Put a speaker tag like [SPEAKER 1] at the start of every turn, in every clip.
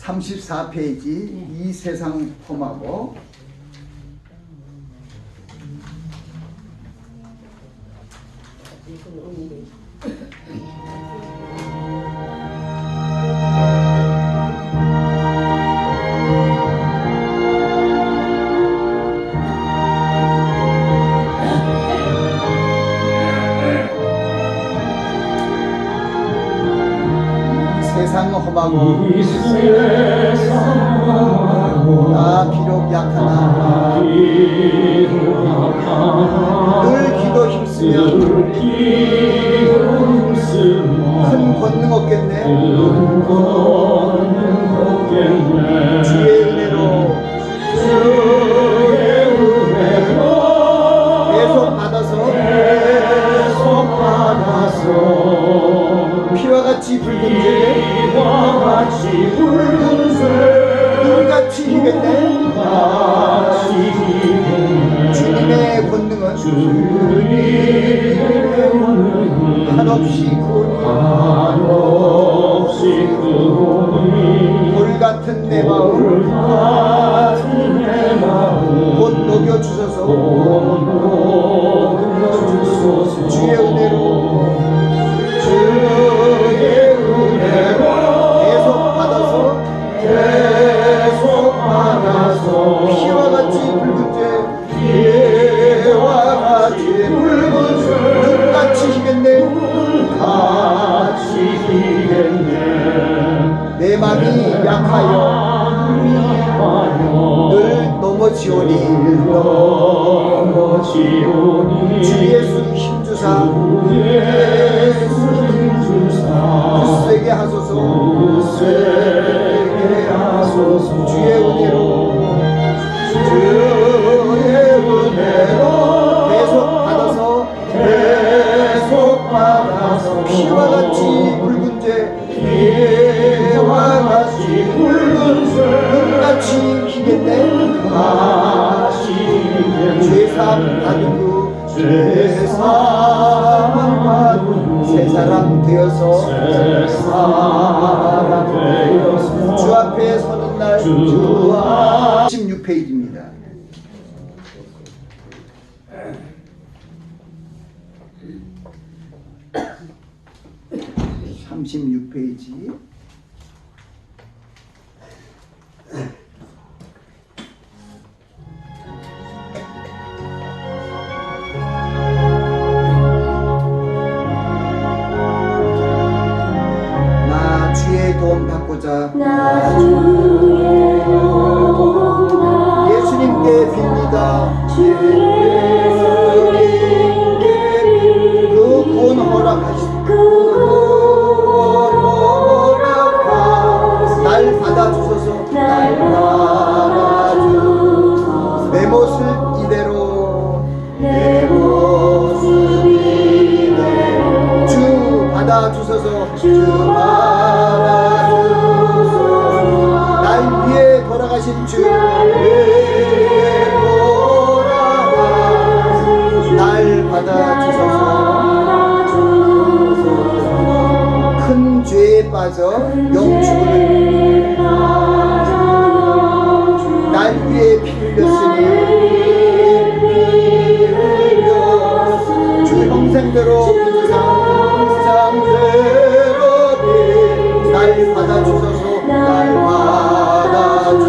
[SPEAKER 1] 34페이지. 이 세상 험하고. 세상 험하고 나 비록 약하나 늘 기도 힘쓰며 큰 권능 얻겠네. 주의 은혜로 계속 받아서 피와 같이 붉은 죄 눈같이 희겠네. 주님의 권능은 한없이 크오니 돌같은 내 마음 곧 녹여주소서. 주의 은혜로 피와 같이 붉은 죄 눈같이 희겠네. 내 맘이 약하여 늘 넘어지오니 주 예수 힘주사 굳세게 하소서. 주의 은혜로 계속 받아서 피와 같이 붉은 죄 눈같이 희겠네. 죄사함 받은 후 새 사람 되어서 주 앞에 서는 날 16페이지입니다. 나 주의 도움 받고자 예수님께 빕니다. 그 구원 허락하시고 날 받아주소서. 내 모습 이대로 주 받아주소서. 날 위해 돌아가신 주 날 받아주소서. 큰 죄에 빠져 영죽을 날 위해 피 흘렸으니 주 형상대로 날 받아주소서. 날 받아주소서.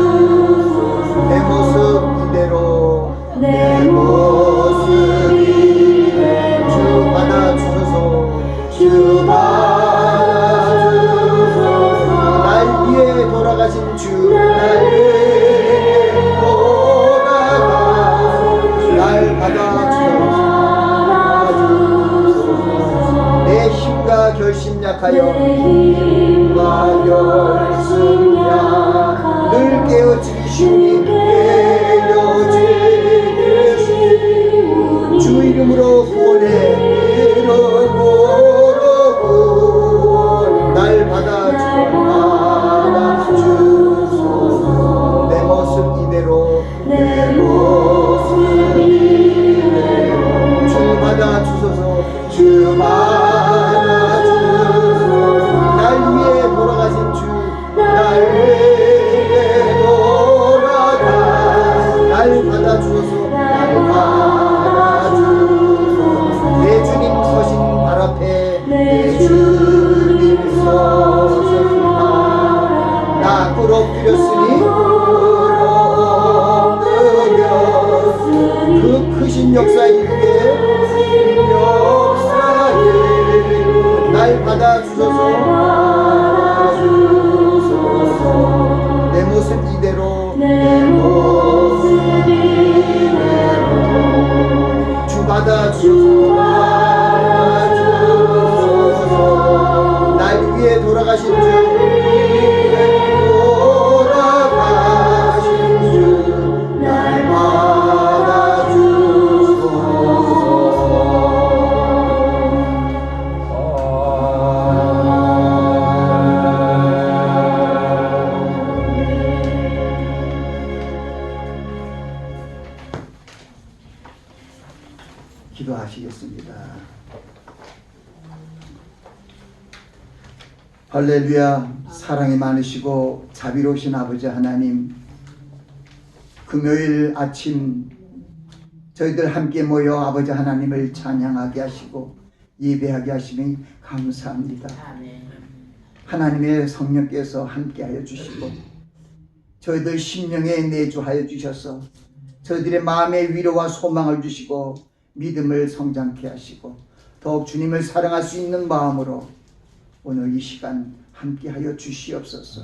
[SPEAKER 1] 내 모습 이대로 주 받아주소서. 주 받아주소서. 날 위해 돌아가신 주 날 받아주소서. 내 힘과 결심 약하여 늘 깨어지기 쉬우니 주 이름으로 구원해 날 받아주소서. 내 모습 이대로 주 받아주소서. 주 받아주소서. 날 위해 돌아가신 주, 날 위해 돌아가 날 받아주소서. 날 받아주소서. 내 주님 서신 발 앞에 내 주님 서셨다. 나 꿇어 엎드렸으니 그 크신 역사의 일에 날 받아주소서. 내 모습 이대로 주 받아주소서. 날 위해 돌아가신 주, 날 기도하시겠습니다. 할렐루야. 사랑이 많으시고 자비로우신 아버지 하나님, 금요일 아침 저희들 함께 모여 아버지 하나님을 찬양하게 하시고 예배하게 하시니 감사합니다. 하나님의 성령께서 함께하여 주시고 저희들 심령에 내주하여 주셔서 저희들의 마음의 위로와 소망을 주시고 믿음을 성장케 하시고 더욱 주님을 사랑할 수 있는 마음으로 오늘 이 시간 함께하여 주시옵소서.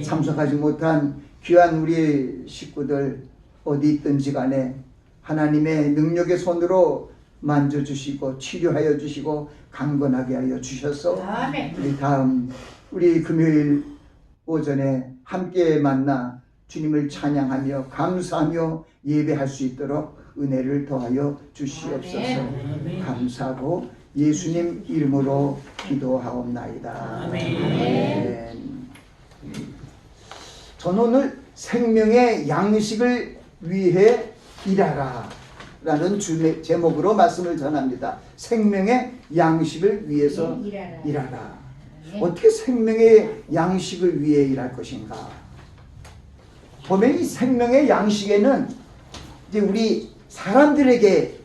[SPEAKER 1] 참석하지 못한 귀한 우리 식구들 어디 있든지 간에 하나님의 능력의 손으로 만져주시고 치료하여 주시고 강건하게 하여 주셔서 우리 금요일 오전에 함께 만나 주님을 찬양하며 감사하며 예배할 수 있도록 은혜를 더하여 주시옵소서. 감사하고 예수님 이름으로 기도하옵나이다. 아멘. 저는 오늘 생명의 양식을 위해 일하라 라는 제목으로 말씀을 전합니다. 생명의 양식을 위해서 일하라. 어떻게 생명의 양식을 위해 일할 것인가? 보면 이 생명의 양식에는 이제 우리 사람들에게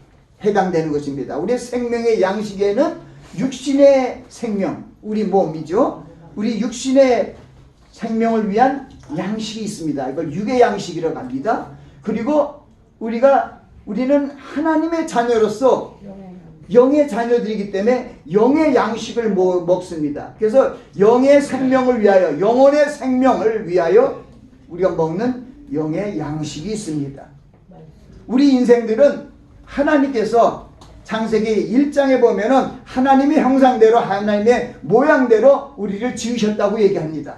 [SPEAKER 1] 해당되는 것입니다. 우리 생명의 양식에는 육신의 생명, 우리 몸이죠. 우리 육신의 생명을 위한 양식이 있습니다. 이걸 육의 양식이라고 합니다. 그리고 우리는 하나님의 자녀로서 영의 자녀들이기 때문에 영의 양식을 먹습니다. 그래서 영의 생명을 위하여, 영혼의 생명을 위하여 우리가 먹는 영의 양식이 있습니다. 우리 인생들은 하나님께서 창세기 1장에 보면은 하나님의 형상대로 하나님의 모양대로 우리를 지으셨다고 얘기합니다.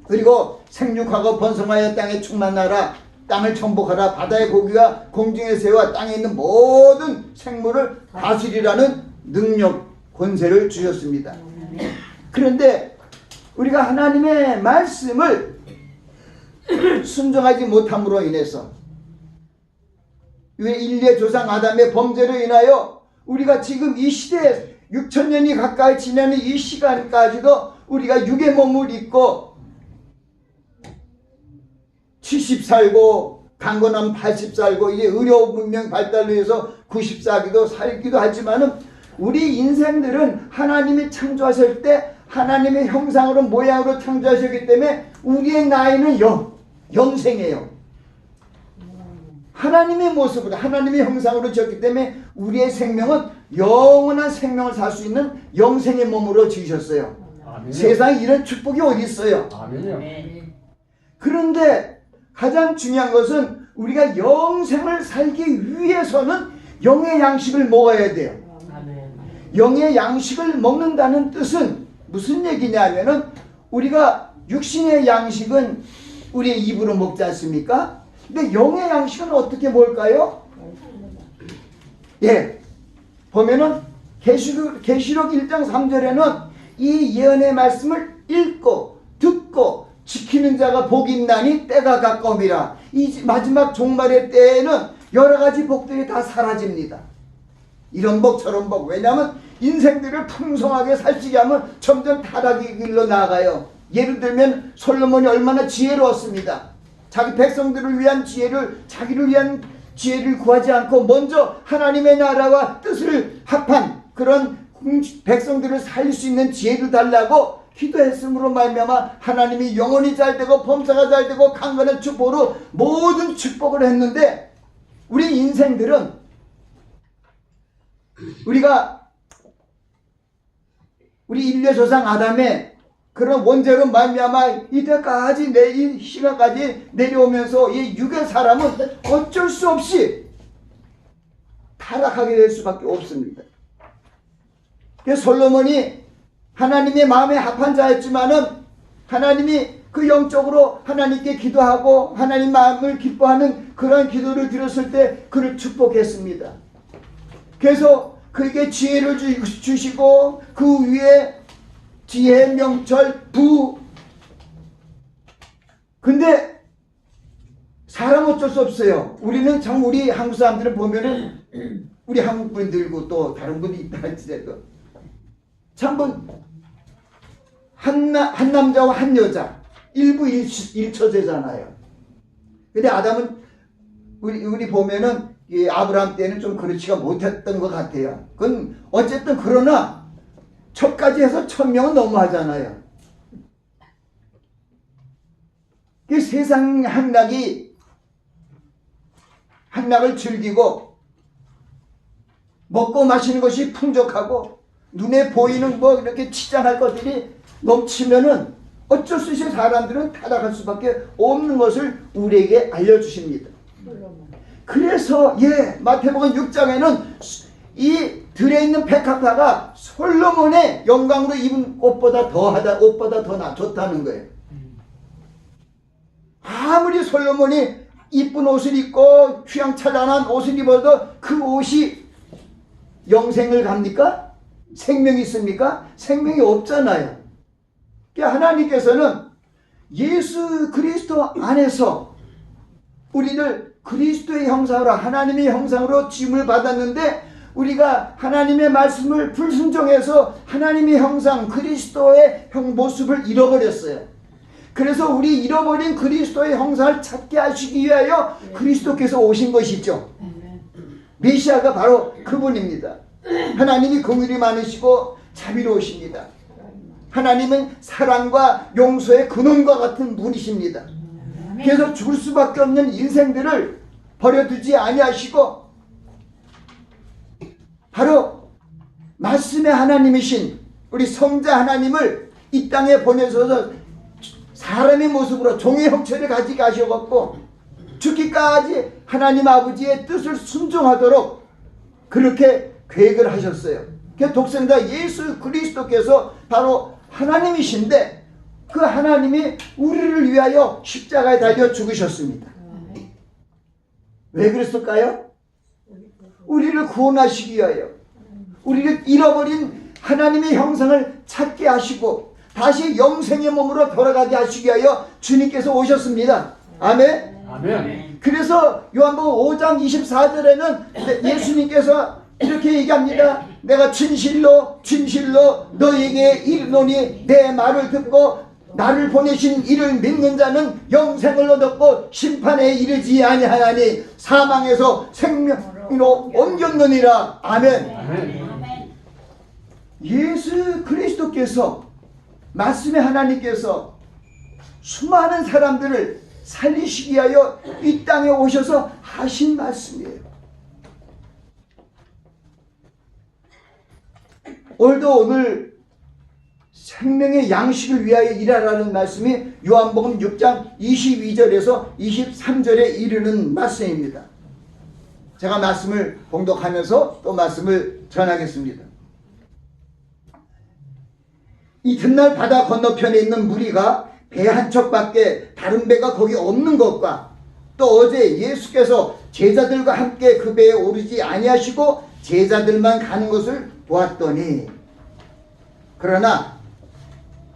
[SPEAKER 1] 그리고 생육하고 번성하여 땅에 충만하라, 땅을 정복하라, 바다의 고기와 공중의 새와 땅에 있는 모든 생물을 다스리라는 능력, 권세를 주셨습니다. 그런데 우리가 하나님의 말씀을 순종하지 못함으로 인해서 인류의 조상 아담의 범죄로 인하여 우리가 지금 이 시대에 6,000년이 가까이 지나는 이 시간까지도 우리가 육의 몸을 입고 70 살고 강건하면 80 살고 이제 의료 문명 발달로 해서 90 살기도 하지만은 우리 인생들은 하나님이 창조하실 때 하나님의 형상으로 모양으로 창조하셨기 때문에 우리의 나이는 영생이에요. 하나님의 모습으로 하나님의 형상으로 지었기 때문에 우리의 생명은 영원한 생명을 살 수 있는 영생의 몸으로 지으셨어요. 아멘이요. 세상에 이런 축복이 어디 있어요? 아멘이요. 그런데 가장 중요한 것은 우리가 영생을 살기 위해서는 영의 양식을 먹어야 돼요. 아멘. 영의 양식을 먹는다는 뜻은 무슨 얘기냐면은 우리가 육신의 양식은 우리의 입으로 먹지 않습니까? 근데 영의 양식은 어떻게 먹을까요? 예, 보면은 계시록 1장 3절에는 이 예언의 말씀을 읽고 듣고 지키는 자가 복이 있나니 때가 가까움이라. 이 마지막 종말의 때에는 여러 가지 복들이 다 사라집니다. 이런 복 저런 복. 왜냐하면 인생들을 풍성하게 살찌게 하면 점점 타락의 길로 나아가요. 예를 들면 솔로몬이 얼마나 지혜로웠습니다. 자기 백성들을 위한 지혜를, 자기를 위한 지혜를 구하지 않고 먼저 하나님의 나라와 뜻을 합한 그런 백성들을 살릴 수 있는 지혜를 달라고 기도했음으로 말미암아 하나님이 영혼이 잘되고 범사가 잘되고 강건한 축복으로 모든 축복을 했는데, 우리 인생들은 우리 인류의 조상 아담의 그런 원죄로 말미암아 이때까지 이 시간까지 내려오면서 이 육의 사람은 어쩔 수 없이 타락하게 될 수밖에 없습니다. 그래서 솔로몬이 하나님의 마음에 합한 자였지만은 하나님이 그 영적으로 하나님께 기도하고 하나님 마음을 기뻐하는 그런 기도를 드렸을 때 그를 축복했습니다. 그래서 그에게 지혜를 주시고 그 위에 지혜, 명철, 부. 근데 사람 어쩔 수 없어요. 우리는 참 우리 한국 사람들을 보면은 우리 한국 분들고 또 다른 분이 있다 할지라도 참 한 남자와 한 여자 일부일처제잖아요. 근데 아담은 우리 보면은 이 아브라함 때는 좀 그렇지가 못했던 것 같아요. 그건 어쨌든 그러나 척까지 해서 1000명은 너무하잖아요. 그 세상 향락을 즐기고 먹고 마시는 것이 풍족하고 눈에 보이는 이렇게 치장할 것들이 넘치면은 어쩔 수 없이 사람들은 타락할 수밖에 없는 것을 우리에게 알려주십니다. 그래서 마태복음 6장에는 이 들에 있는 백합화가 솔로몬의 영광으로 입은 옷보다 더 좋다는 거예요. 아무리 솔로몬이 이쁜 옷을 입고 휘황찬란한 옷을 입어도 그 옷이 영생을 갑니까? 생명이 있습니까? 생명이 없잖아요. 그러니까 하나님께서는 예수 그리스도 안에서 우리를 그리스도의 형상으로, 하나님의 형상으로 지음을 받았는데, 우리가 하나님의 말씀을 불순종해서 하나님의 형상, 그리스도의 모습을 잃어버렸어요. 그래서 우리 잃어버린 그리스도의 형상을 찾게 하시기 위하여 그리스도께서 오신 것이죠. 메시아가 바로 그분입니다. 하나님이 긍휼이 많으시고 자비로우십니다. 하나님은 사랑과 용서의 근원과 같은 분이십니다. 그래서 죽을 수밖에 없는 인생들을 버려두지 아니하시고 바로 말씀의 하나님이신 우리 성자 하나님을 이 땅에 보내셔서 사람의 모습으로 종의 형체를 가지게 하셔갖고 죽기까지 하나님 아버지의 뜻을 순종하도록 그렇게 계획을 하셨어요. 그 독생자 예수 그리스도께서 바로 하나님이신데 그 하나님이 우리를 위하여 십자가에 달려 죽으셨습니다. 왜 그랬을까요? 우리를 구원하시기 위하여, 우리를 잃어버린 하나님의 형상을 찾게 하시고 다시 영생의 몸으로 돌아가게 하시기 위하여 주님께서 오셨습니다. 아멘.
[SPEAKER 2] 아멘.
[SPEAKER 1] 그래서 요한복음 5장 24절에는 예수님께서 이렇게 얘기합니다. 내가 진실로 너에게 이르노니 내 말을 듣고 나를 보내신 이를 믿는 자는 영생을 얻었고 심판에 이르지 아니하나니 사망에서 생명으로 옮겼느니라. 아멘.
[SPEAKER 2] 아멘.
[SPEAKER 1] 예수 그리스도께서, 말씀의 하나님께서 수많은 사람들을 살리시기 위하여 이 땅에 오셔서 하신 말씀이에요. 오늘 생명의 양식을 위하여 일하라는 말씀이 요한복음 6장 22절에서 23절에 이르는 말씀입니다. 제가 말씀을 봉독하면서 또 말씀을 전하겠습니다. 이튿날 바다 건너편에 있는 무리가 배 한 척밖에 다른 배가 거기 없는 것과 또 어제 예수께서 제자들과 함께 그 배에 오르지 아니하시고 제자들만 가는 것을 보았더니, 그러나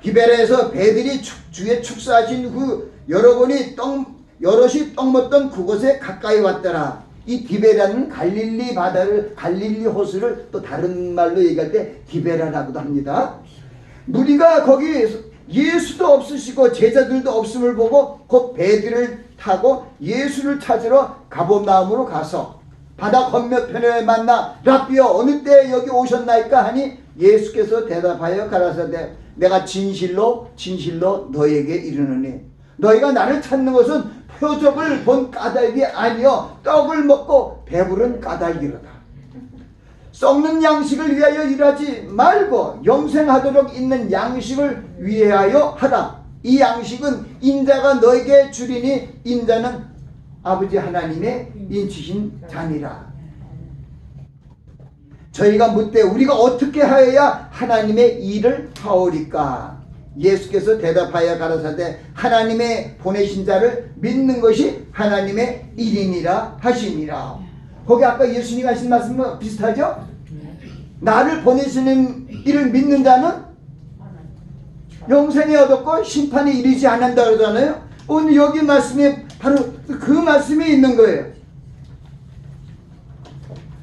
[SPEAKER 1] 기베라에서 배들이 주에 축사하신 후 여럿이 떡 먹던 그곳에 가까이 왔더라. 이 디베라는 갈릴리 바다를, 갈릴리 호수를 또 다른 말로 얘기할 때 디베라라고도 합니다. 무리가 거기 예수도 없으시고 제자들도 없음을 보고 곧 배들을 타고 예수를 찾으러 가버나움으로 가서 바다 건너편에 만나 랍비여 어느 때 여기 오셨나이까 하니 예수께서 대답하여 가라사대 내가 진실로 진실로 너에게 이르노니 너희가 나를 찾는 것은 표적을 본 까닭이 아니여 떡을 먹고 배부른 까닭이로다. 썩는 양식을 위하여 일하지 말고 영생하도록 있는 양식을 위하여 하라. 이 양식은 인자가 너에게 주리니 인자는 아버지 하나님의 인치신 자니라. 저희가 묻되 우리가 어떻게 하여야 하나님의 일을 하오리까? 예수께서 대답하여 가라사대 하나님의 보내신 자를 믿는 것이 하나님의 일이니라 하시니라. 거기 아까 예수님이 하신 말씀과 비슷하죠? 나를 보내시는 이를 믿는 자는 영생에 얻었고 심판에 이르지 않는다 그러잖아요. 오늘 여기 말씀에 바로 그 말씀이 있는 거예요.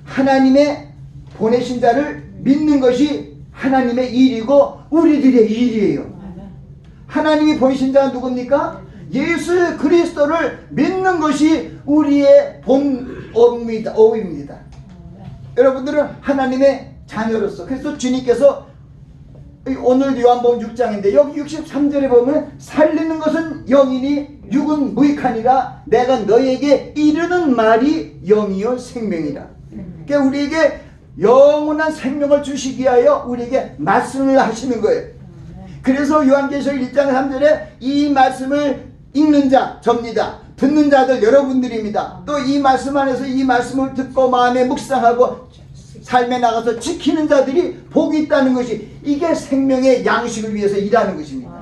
[SPEAKER 1] 하나님의 보내신 자를 믿는 것이 하나님의 일이고 우리들의 일이에요. 하나님이 보내신 자는 누굽니까? 예수 그리스도를 믿는 것이 우리의 본업입니다. 여러분들은 하나님의 자녀로서 그래서 주님께서 오늘 요한복음 6장인데 여기 63절에 보면 살리는 것은 영이니 육은 무익하니라 내가 너에게 이르는 말이 영이요 생명이라. 그러니까 우리에게 영원한 생명을 주시기 위하여 우리에게 말씀을 하시는 거예요. 그래서 요한계시록 1장 3절에 이 말씀을 읽는 자 접니다. 듣는 자들 여러분들입니다. 또 이 말씀 안에서 이 말씀을 듣고 마음에 묵상하고 삶에 나가서 지키는 자들이 복이 있다는 것이 이게 생명의 양식을 위해서 일하는 것입니다.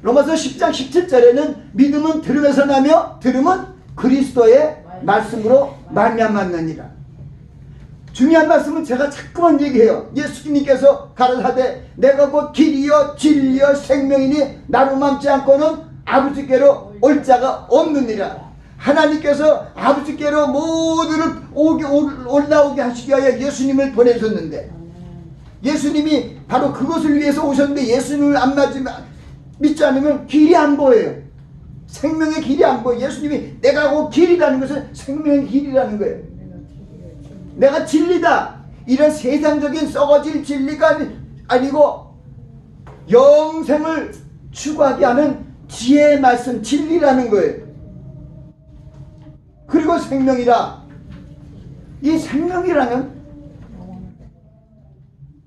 [SPEAKER 1] 로마서 10장 17절에는 믿음은 들음에서 나며 들음은 그리스도의 말씀으로 말미암았느니라. 중요한 말씀은 제가 자꾸만 얘기해요. 예수님께서 가라사대 내가 곧 길이요 진리요 생명이니 나로 맘지 않고는 아버지께로 올 자가 없느니라. 하나님께서 아버지께로 모두를 올라오게 하시기 위하여 예수님을 보내셨는데 예수님이 바로 그것을 위해서 오셨는데 예수님을 안 믿지 않으면 길이 안 보여요. 생명의 길이 안 보여요. 예수님이 내가 곧 길이라는 것은 생명의 길이라는 거예요. 내가 진리다. 이런 세상적인 썩어질 진리가 아니고 영생을 추구하게 하는 지혜의 말씀 진리라는 거예요. 그리고 생명이라. 이 생명이라는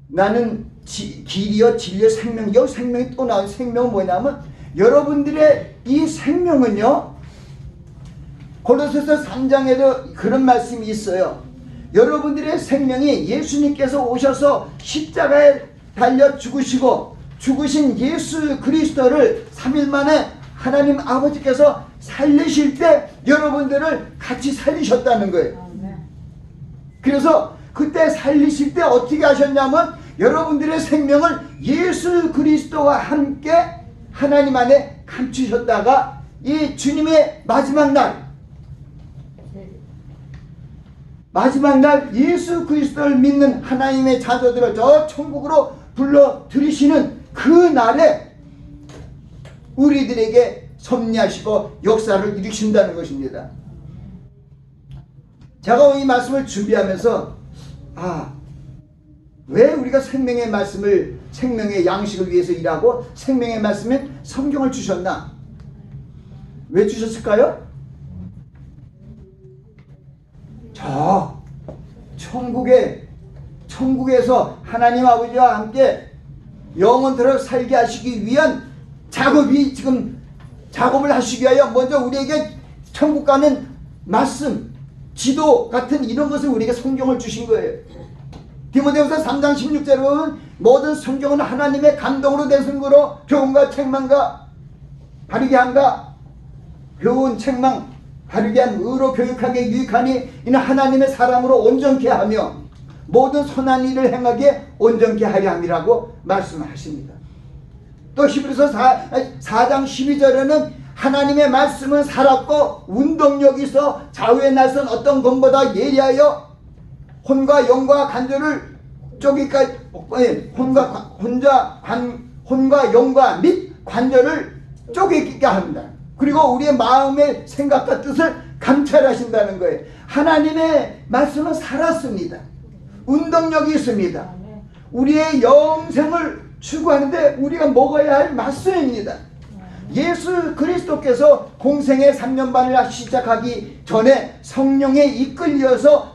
[SPEAKER 1] 나는 길이요 진리요 생명이요 생명이 또 나와요. 생명은 뭐냐면 여러분들의 이 생명은요 고린도서 3장에도 그런 말씀이 있어요. 여러분들의 생명이 예수님께서 오셔서 십자가에 달려 죽으시고 죽으신 예수 그리스도를 3일 만에 하나님 아버지께서 살리실 때 여러분들을 같이 살리셨다는 거예요. 그래서 그때 살리실 때 어떻게 하셨냐면 여러분들의 생명을 예수 그리스도와 함께 하나님 안에 감추셨다가 이 주님의 마지막 날 예수 그리스도를 믿는 하나님의 자녀들을 저 천국으로 불러 들이시는 그 날에 우리들에게 섭리하시고 역사를 일으키신다는 것입니다. 제가 이 말씀을 준비하면서 왜 우리가 생명의 말씀을 생명의 양식을 위해서 일하고 생명의 말씀에 성경을 주셨나? 왜 주셨을까요? 저 천국에서 하나님 아버지와 함께 영원토록 살게 하시기 위한 작업을 하시기 위하여 먼저 우리에게 천국 가는 말씀, 지도 같은 이런 것을 우리에게 성경을 주신 거예요. 디모데후서 3장 16절에 보면 모든 성경은 하나님의 감동으로 된 증거로 교훈과 책망과 바르게 함과 교훈 책망 바르게 함 의로 교육하게 유익하니 이는 하나님의 사람으로 온전케 하며 모든 선한 일을 행하게 온전케 하려 함이라고 말씀하십니다. 또 히브리서 4장 12절에는 하나님의 말씀은 살았고 운동력이 있어 좌우에 나선 어떤 것보다 예리하여 혼과 영과 관절을 쪼기까지 혼과 영과 및 관절을 쪼개게 합니다. 그리고 우리의 마음의 생각과 뜻을 감찰하신다는 거예요. 하나님의 말씀은 살았습니다. 운동력이 있습니다. 우리의 영생을 추구하는데 우리가 먹어야 할 말씀입니다. 예수 그리스도께서 공생의 3년 반을 시작하기 전에 성령에 이끌려서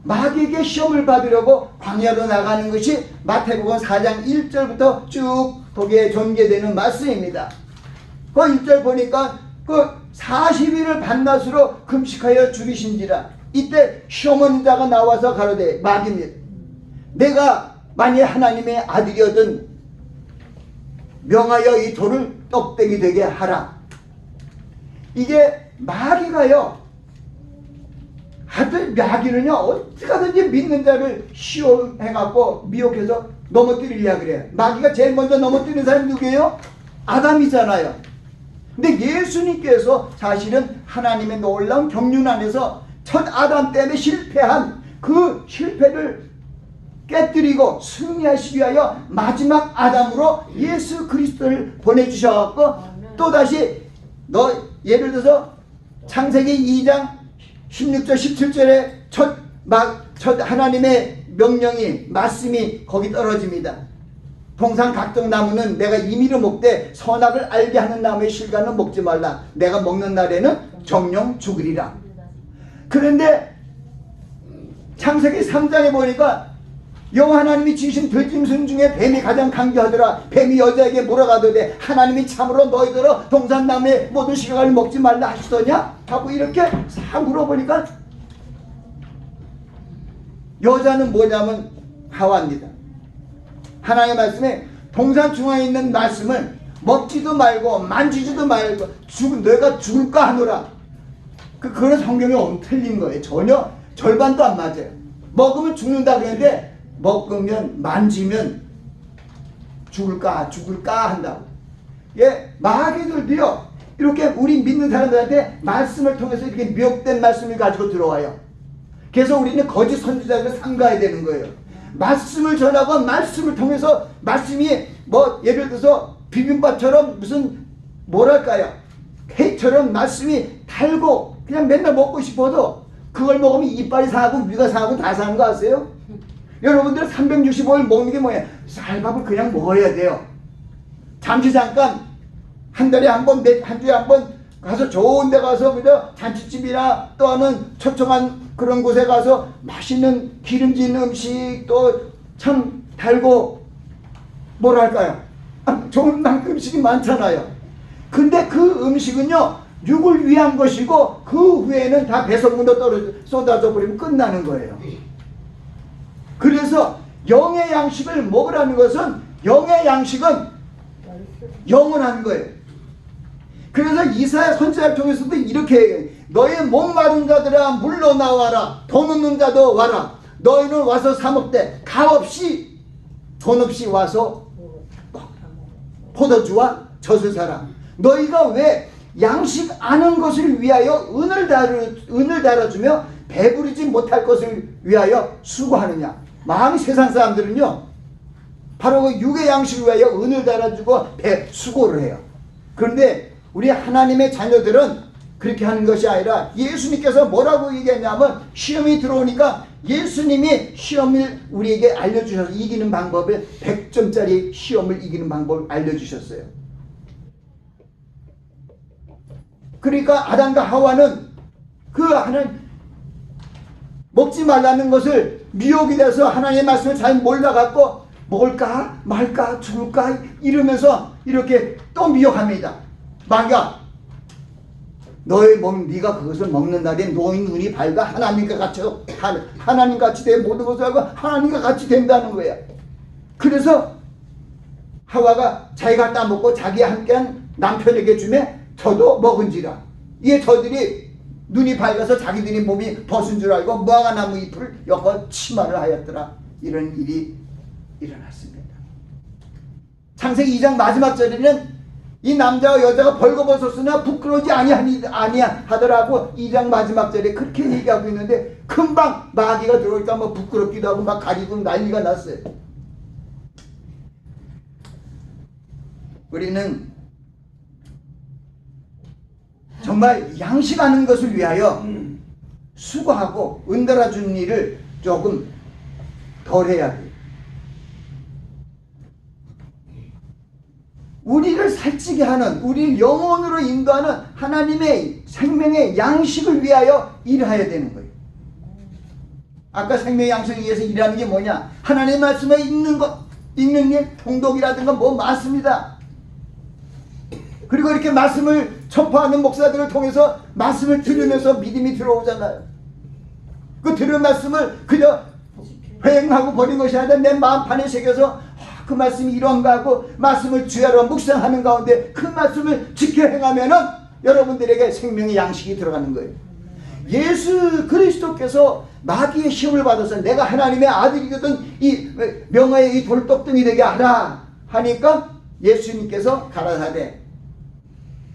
[SPEAKER 1] 마귀에게 시험을 받으려고 광야로 나가는 것이 마태복음 4장 1절부터 쭉 거기에 전개되는 말씀입니다. 그 1절 보니까 그 40일을 밤낮으로 금식하여 죽이신지라. 이때 시험하는 자가 나와서 가로되 마귀입니다. 내가 만일 하나님의 아들이거든 명하여 이 돌을 떡대기 되게 하라. 이게 마귀가요, 마귀는요 어떻게 하든지 믿는 자를 시험해갖고 미혹해서 넘어뜨리려 그래요. 마귀가 제일 먼저 넘어뜨리는 사람이 누구예요? 아담이잖아요. 근데 예수님께서 사실은 하나님의 놀라운 경륜 안에서 첫 아담 때문에 실패한 그 실패를 깨뜨리고 승리하시기 위하여 마지막 아담으로 예수 그리스도를 보내주셔갖고 또다시 예를 들어서 창세기 2장 16절 17절에 첫 하나님의 명령이 말씀이 거기 떨어집니다. 동산 각종 나무는 내가 임의로 먹되 선악을 알게 하는 나무의 실과는 먹지 말라. 내가 먹는 날에는 정령 죽으리라. 그런데 창세기 3장에 보니까 여호와 하나님이 지으신 들짐승 중에 뱀이 가장 강교하더라. 뱀이 여자에게 물어가더니 하나님이 참으로 너희들어 동산나무의 모든 실과를 먹지 말라 하시더냐? 하고 이렇게 싹 물어보니까 여자는 뭐냐면 하와입니다. 하나님의 말씀에 동산 중앙에 있는 말씀을 먹지도 말고 만지지도 말고 너희가 죽을까 하노라. 그런 성경이 틀린 거예요. 전혀 절반도 안 맞아요. 먹으면 죽는다 그러는데 먹으면 만지면 죽을까 한다고. 예, 마귀들도요 이렇게 우리 믿는 사람들한테 말씀을 통해서 이렇게 미혹된 말씀을 가지고 들어와요. 그래서 우리는 거짓 선지자들을 삼가야 되는 거예요. 말씀을 전하고 말씀을 통해서 말씀이 뭐 예를 들어서 비빔밥처럼 무슨 뭐랄까요, 케이크처럼 말씀이 달고 그냥 맨날 먹고 싶어도 그걸 먹으면 이빨이 상하고 위가 상하고 다 상한 거 아세요? 여러분들 365일 먹는 게 뭐예요? 쌀밥을 그냥 먹어야 돼요. 잠시 잠깐 한 달에 한 번, 한 주에 한 번 가서 좋은 데 가서 그저 잔치집이나 또는 초청한 그런 곳에 가서 맛있는 기름진 음식 또 참 달고 뭐랄까요? 좋은 음식이 많잖아요. 근데 그 음식은요 육을 위한 것이고 그 후에는 다 배설물로 쏟아져 버리면 끝나는 거예요. 그래서 영의 양식을 먹으라는 것은 영의 양식은 영원한 거예요. 그래서 이사야 선지자를 통해서도 이렇게 얘기해요. 너희 목마른 자들아 물러 나와라. 돈 없는 자도 와라. 너희는 와서 사 먹되 값없이 돈 없이 와서 포도주와 젖을 사라. 너희가 왜 양식 아는 것을 위하여 은을 달아주며 배부르지 못할 것을 위하여 수고하느냐. 마음이 세상 사람들은요 바로 그 육의 양식을 위하여 은을 달아주고 수고를 해요. 그런데 우리 하나님의 자녀들은 그렇게 하는 것이 아니라 예수님께서 뭐라고 얘기했냐면 시험이 들어오니까 예수님이 시험을 우리에게 알려주셔서 이기는 방법을 100점짜리 시험을 이기는 방법을 알려주셨어요. 그러니까 아담과 하와는 그 하나님 먹지 말라는 것을 미혹이 돼서 하나님의 말씀을 잘 몰라갖고 먹을까 말까 죽을까 이러면서 이렇게 또 미혹합니다. 마귀가 네가 그것을 먹는 날에 너희 눈이 밝아 하나님과 같이 내 모든 것을 알고 하나님과 같이 된다는 거야. 그래서 하와가 자기가 따먹고 자기와 함께한 남편에게 주매 저도 먹은지라. 이에 저들이 눈이 밝아서 자기들이 몸이 벗은 줄 알고 무화과나무 잎을 엮어 치마를 하였더라. 이런 일이 일어났습니다. 창세기 2장 마지막 절에는 이 남자와 여자가 벌거벗었으나 부끄러우지 아니하더라고 2장 마지막 절에 그렇게 얘기하고 있는데 금방 마귀가 들어오니까 뭐 부끄럽기도 하고 막 가리고 난리가 났어요. 우리는 정말 양식하는 것을 위하여 수고하고 은달아 주는 일을 조금 덜 해야 돼요. 우리를 살찌게 하는, 우리를 영혼으로 인도하는 하나님의 생명의 양식을 위하여 일해야 되는 거예요. 아까 생명의 양식을 위해서 일하는 게 뭐냐? 하나님의 말씀을 읽는 것, 읽는 일, 통독이라든가 뭐 많습니다. 그리고 이렇게 말씀을 전파하는 목사들을 통해서 말씀을 들으면서 믿음이 들어오잖아요. 그 들은 말씀을 그저 회행하고 버린 것이 아니라 내 마음판에 새겨서 그 말씀이 이런가 하고 말씀을 주야로 묵상하는 가운데 그 말씀을 지켜 행하면은 여러분들에게 생명의 양식이 들어가는 거예요. 예수 그리스도께서 마귀의 시험을 받아서 내가 하나님의 아들이거든 이 명화의 이 돌떡등이 되게 하라 하니까 예수님께서 가라사대,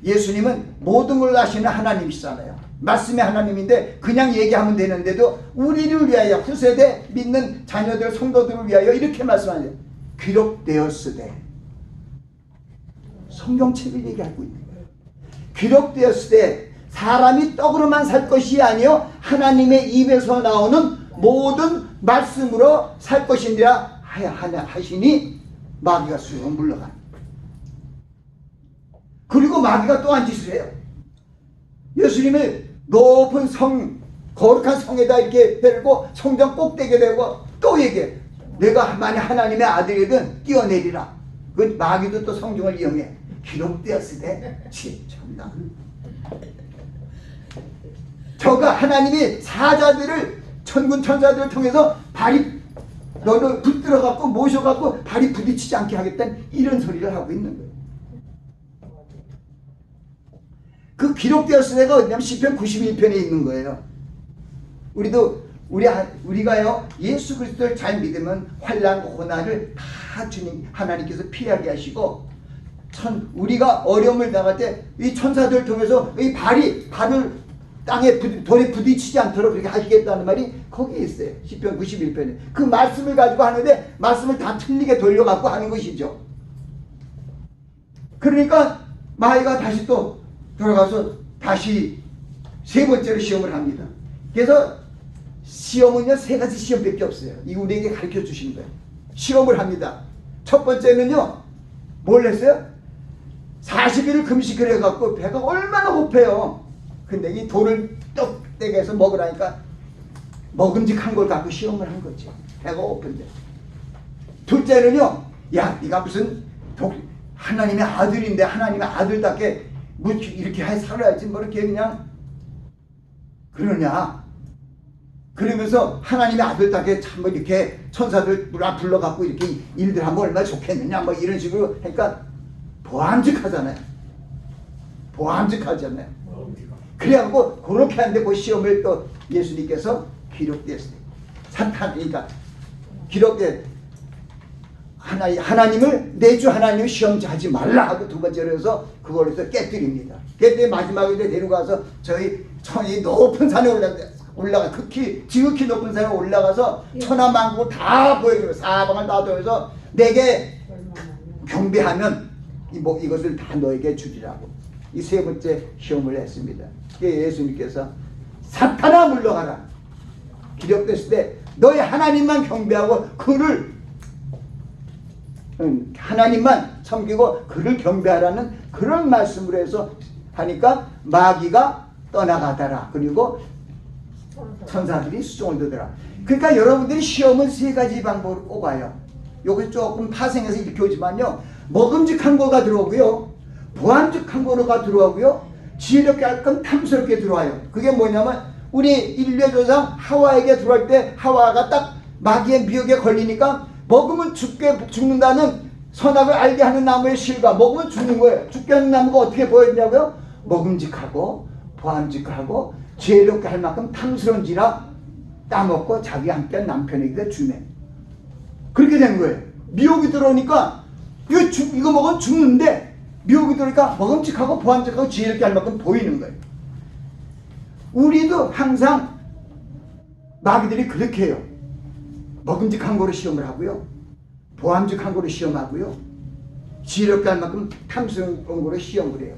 [SPEAKER 1] 예수님은 모든 걸 아시는 하나님이시잖아요. 말씀의 하나님인데 그냥 얘기하면 되는데도 우리를 위하여 후세대 믿는 자녀들 성도들을 위하여 이렇게 말씀하세요. 기록되었으되, 성경책을 얘기하고 있는 거예요. 기록되었으되 사람이 떡으로만 살 것이 아니요 하나님의 입에서 나오는 모든 말씀으로 살 것이니라 하시니 마귀가 수용을 물러가는 거예요. 그리고 마귀가 또 한 짓을 해요. 예수님을 높은 성, 거룩한 성에다 이렇게 데리고 성전 꼭대기에 대고 또 얘기해. 내가 만약 하나님의 아들이든 뛰어내리라. 그 마귀도 또 성경을 이용해. 기록되었으되 참나. 저가 하나님이 사자들을 천군 천사들을 통해서 발이 너를 붙들어갖고 모셔갖고 발이 부딪히지 않게 하겠다는 이런 소리를 하고 있는 거예요. 그 기록되었으니가 어디냐면 시편 91편에 있는 거예요. 우리가요 예수 그리스도를 잘 믿으면 환난 고난을 다 주님 하나님께서 피하게 하시고 우리가 어려움을 당할 때 이 천사들 통해서 이 발을 땅에 돌에 부딪히지 않도록 그렇게 하시겠다는 말이 거기에 있어요. 시편 91편에 그 말씀을 가지고 하는데 말씀을 다 틀리게 돌려갖고 하는 것이죠. 그러니까 마귀가 다시 또 돌아가서 다시 세 번째로 시험을 합니다. 그래서 시험은요 세 가지 시험밖에 없어요. 이거 우리에게 가르쳐 주신 거예요. 시험을 합니다. 첫 번째는요 뭘 했어요? 40일을 금식을 해갖고 배가 얼마나 고파요. 근데 이 돌을 떡대게해서 먹으라니까 먹음직한 걸 갖고 시험을 한 거죠. 배가 고픈데. 둘째는요, 야 네가 무슨 하나님의 아들인데 하나님의 아들답게 뭐 이렇게 해 살아야지 뭐 이렇게 그냥 그러냐. 그러면서 하나님의 아들답게 참 뭐 이렇게 천사들 불러갖고 이렇게 일들 하면 얼마나 좋겠느냐 뭐 이런 식으로 하니까 보암직하잖아요. 그래갖고 그렇게 하는데 그 시험을 또 예수님께서 기록됐어요. 사탄이니까 기록된 하나님을 내주 하나님을 시험하지 말라 하고 두 번째로 해서 그걸 해서 깨뜨립니다. 그때 마지막에 데려가서 저희 높은 산에 올라가 지극히 높은 산에 올라가서 천하만국을 다 보여줘요. 사방을 다 보여서 내게 경배하면 이것을 다 너에게 주리라고 이 세 번째 시험을 했습니다. 예수님께서 사탄아 물러가라. 기록됐을 때 너희 하나님만 경배하고 그를 하나님만 섬기고 그를 경배하라는 그런 말씀으로 해서 하니까 마귀가 떠나가더라. 그리고 천사들이 수종을 두더라. 그러니까 여러분들이 시험은 세 가지 방법으로 꼽아요. 요거 조금 파생해서 이렇게 오지만요. 먹음직한 거가 들어오고요. 보암직한 거가 들어오고요. 지혜롭게 할건 탐스럽게 들어와요. 그게 뭐냐면 우리 인류의 조상 하와에게 들어올 때 하와가 딱 마귀의 미혹에 걸리니까 먹으면 죽는다는 선악을 알게 하는 나무의 실과 먹으면 죽는 거예요. 죽게 하는 나무가 어떻게 보였냐고요? 먹음직하고 보암직하고 지혜롭게 할 만큼 탐스러운지라 따먹고 자기 함께 남편에게 주네. 그렇게 된 거예요. 미혹이 들어오니까 이거 먹으면 죽는데 미혹이 들어오니까 먹음직하고 보암직하고 지혜롭게 할 만큼 보이는 거예요. 우리도 항상 마귀들이 그렇게 해요. 먹음직한 거로 시험을 하고요, 보암직한 거로 시험하고요, 지혜롭게 할 만큼 탐스러운 거로 시험을 해요.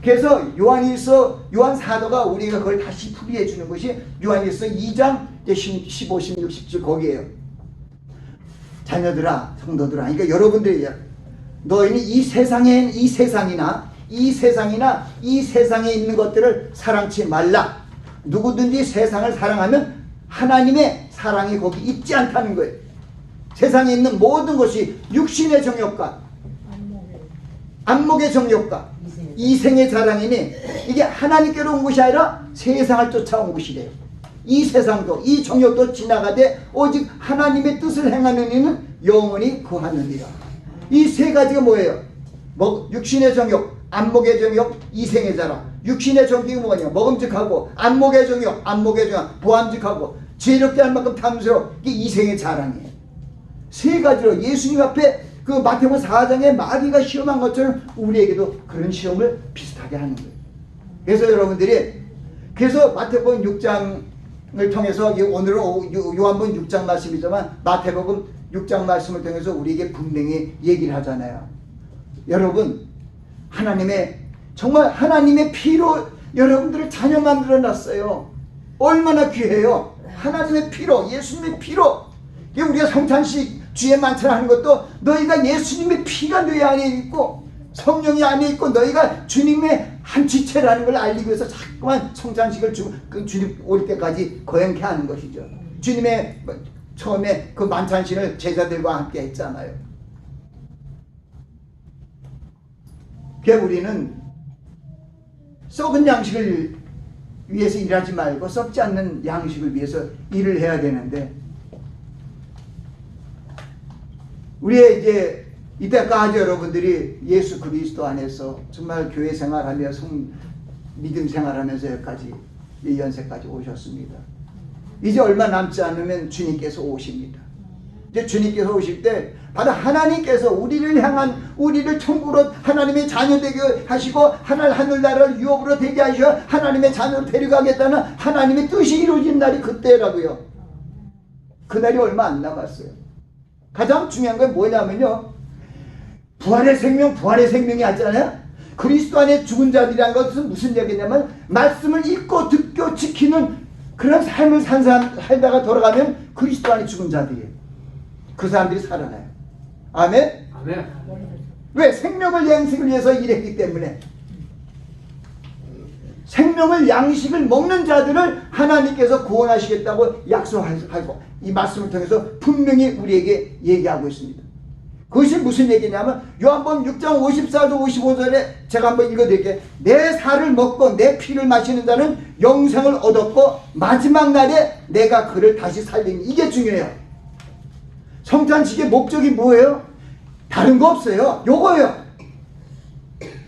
[SPEAKER 1] 그래서 요한 사도가 우리가 그걸 다시 풀이해 주는 것이 요한일서 2장 15, 16, 17 거기에요. 자녀들아, 성도들아, 그러니까 여러분들이 너희는 이 세상이나 이 세상에 있는 것들을 사랑치 말라. 누구든지 세상을 사랑하면 하나님의 사랑이 거기 있지 않다는 거예요. 세상에 있는 모든 것이 육신의 정욕과 안목의 정욕과 이생의 자랑이니 이게 하나님께로 온 것이 아니라 세상을 쫓아온 것이래요. 이 세상도 이 정욕도 지나가되 오직 하나님의 뜻을 행하는 이는 영원히 거하느니라. 이 세 가지가 뭐예요? 육신의 정욕, 안목의 정욕, 이생의 자랑. 육신의 정욕이 뭐냐? 먹음직하고, 안목의 정욕, 보암직하고, 지혜롭게 할 만큼 탐스러워. 이게 이생의 자랑이에요. 세 가지로 예수님 앞에 그 마태복음 4장에 마귀가 시험한 것처럼 우리에게도 그런 시험을 비슷하게 하는 거예요. 그래서 여러분들이 그래서 마태복음 6장을 통해서 오늘은 요한복음 6장 말씀이지만 마태복음 6장 말씀을 통해서 우리에게 분명히 얘기를 하잖아요. 여러분, 정말 하나님의 피로 여러분들을 자녀 만들어 놨어요. 얼마나 귀해요. 하나님의 피로, 예수님의 피로. 우리가 성찬식 주에 만찬하는 것도 너희가 예수님의 피가 너희 안에 있고 성령이 안에 있고 너희가 주님의 한 지체라는 걸 알리기 위해서 자꾸만 성찬식을 주님 올 때까지 거행케 하는 것이죠. 주님의 처음에 그 만찬식을 제자들과 함께 했잖아요. 그래서 우리는 썩은 양식을 위해서 일하지 말고 썩지 않는 양식을 위해서 일을 해야 되는데, 우리의 이제 이때까지 여러분들이 예수 그리스도 안에서 정말 교회 생활하며 믿음 생활하면서 여기까지 이 연세까지 오셨습니다. 이제 얼마 남지 않으면 주님께서 오십니다. 이제 주님께서 오실 때 바로 하나님께서 우리를 천국으로 하나님의 자녀 되게 하시고 하늘나라를 유업으로 되게 하시고 하나님의 자녀로 데려가겠다는 하나님의 뜻이 이루어진 날이 그때라고요. 그날이 얼마 안 남았어요. 가장 중요한 건 뭐냐면요, 부활의 생명이 하잖아요. 그리스도 안에 죽은 자들이란 것은 무슨 얘기냐면 말씀을 읽고 듣고 지키는 그런 삶을 살다가 돌아가면 그리스도 안에 죽은 자들이에요. 그 사람들이 살아나요. 아멘?
[SPEAKER 2] 아멘.
[SPEAKER 1] 왜? 생명을 양식을 위해서 일했기 때문에. 생명을 양식을 먹는 자들을 하나님께서 구원하시겠다고 약속하고 이 말씀을 통해서 분명히 우리에게 얘기하고 있습니다. 그것이 무슨 얘기냐면 요한복음 6장 54절 55절에 제가 한번 읽어드릴게요. 내 살을 먹고 내 피를 마시는 자는 영생을 얻었고 마지막 날에 내가 그를 다시 살리니. 이게 중요해요. 성찬식의 목적이 뭐예요? 다른 거 없어요. 요거예요.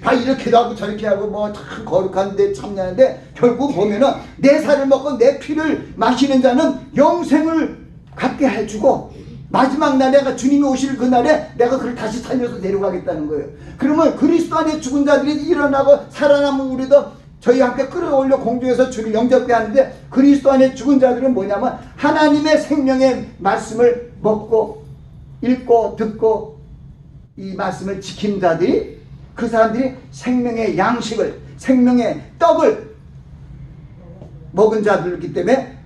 [SPEAKER 1] 다 이렇게도 하고 저렇게 하고 참 거룩한데 참냐는데 결국 보면은 내 살을 먹고 내 피를 마시는 자는 영생을 갖게 해주고 마지막 날 내가 주님이 오실 그날에 내가 그를 다시 살려서 데려가겠다는 거예요. 그러면 그리스도 안에 죽은 자들이 일어나고 살아남은 우리도 저희와 함께 끌어올려 공중에서 주를 영접해 하는데, 그리스도 안에 죽은 자들은 뭐냐면 하나님의 생명의 말씀을 먹고 읽고 듣고 이 말씀을 지킨 자들이, 그 사람들이 생명의 양식을, 생명의 떡을 먹은 자들이기 때문에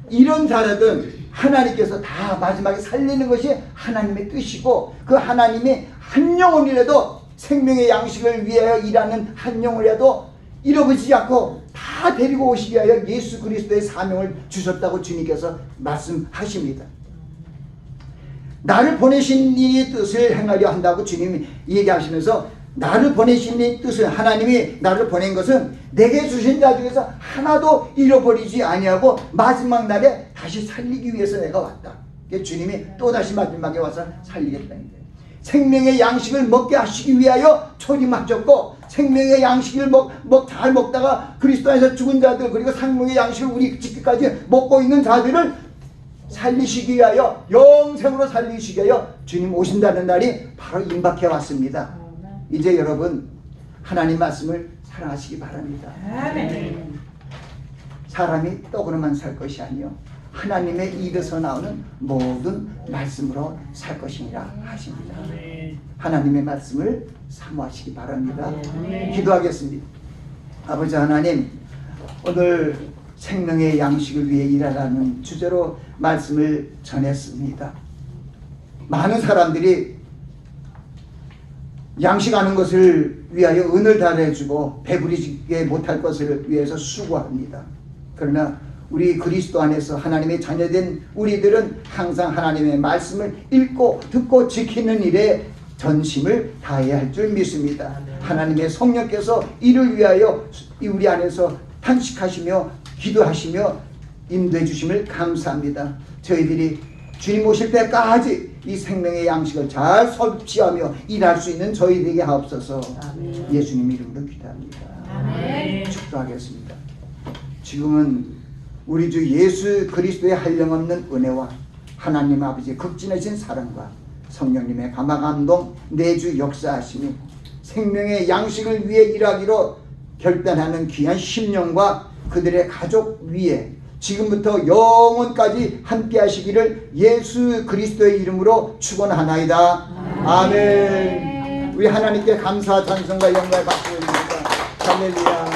[SPEAKER 1] 이런 자들은 하나님께서 다 마지막에 살리는 것이 하나님의 뜻이고, 그 하나님이 한 영혼이라도 생명의 양식을 위하여 일하는 한 영혼이라도 잃어버리지 않고 다 데리고 오시기 위하여 예수 그리스도의 사명을 주셨다고 주님께서 말씀하십니다. 나를 보내신 이의 뜻을 행하려 한다고 주님이 얘기하시면서, 나를 보내신 이의 뜻을, 하나님이 나를 보낸 것은 내게 주신 자 중에서 하나도 잃어버리지 아니하고 마지막 날에 다시 살리기 위해서 내가 왔다. 주님이 또다시 마지막에 와서 살리겠다는 거예요. 생명의 양식을 먹게 하시기 위하여 초림하셨고, 생명의 양식을 잘 먹다가 그리스도 안에서 죽은 자들, 그리고 생명의 양식을 우리 지금까지 먹고 있는 자들을 살리시기 위하여, 영생으로 살리시기 위하여 주님 오신다는 날이 바로 임박해 왔습니다. 이제 여러분 하나님 말씀을 사랑하시기 바랍니다.
[SPEAKER 2] 아멘.
[SPEAKER 1] 사람이 떡으로만 살 것이 아니요 하나님의 입에서 나오는 모든 말씀으로 살 것이니라 하십니다. 하나님의 말씀을 사모하시기 바랍니다. 기도하겠습니다. 아버지 하나님, 오늘 생명의 양식을 위해 일하라는 주제로 말씀을 전했습니다. 많은 사람들이 양식하는 것을 위하여 은을 달해주고 배부리게 못할 것을 위해서 수고합니다. 그러나 우리 그리스도 안에서 하나님의 자녀된 우리들은 항상 하나님의 말씀을 읽고 듣고 지키는 일에 전심을 다해야 할 줄 믿습니다. 하나님의 성령께서 이를 위하여 우리 안에서 탄식하시며 기도하시며 인도해 주심을 감사합니다. 저희들이 주님 오실 때까지 이 생명의 양식을 잘 섭취하며 일할 수 있는 저희들에게 하옵소서. 아멘. 예수님 이름으로 기도합니다. 아멘. 축도하겠습니다. 지금은 우리 주 예수 그리스도의 한량없는 은혜와 하나님 아버지의 극진하신 사랑과 성령님의 감화감동 내주 역사하시니 생명의 양식을 위해 일하기로 결단하는 귀한 심령과 그들의 가족 위에 지금부터 영원까지 함께 하시기를 예수 그리스도의 이름으로 축원하나이다. 아멘. 우리 하나님께 감사 찬송과 영광을 받고 있습니다. 할렐루야.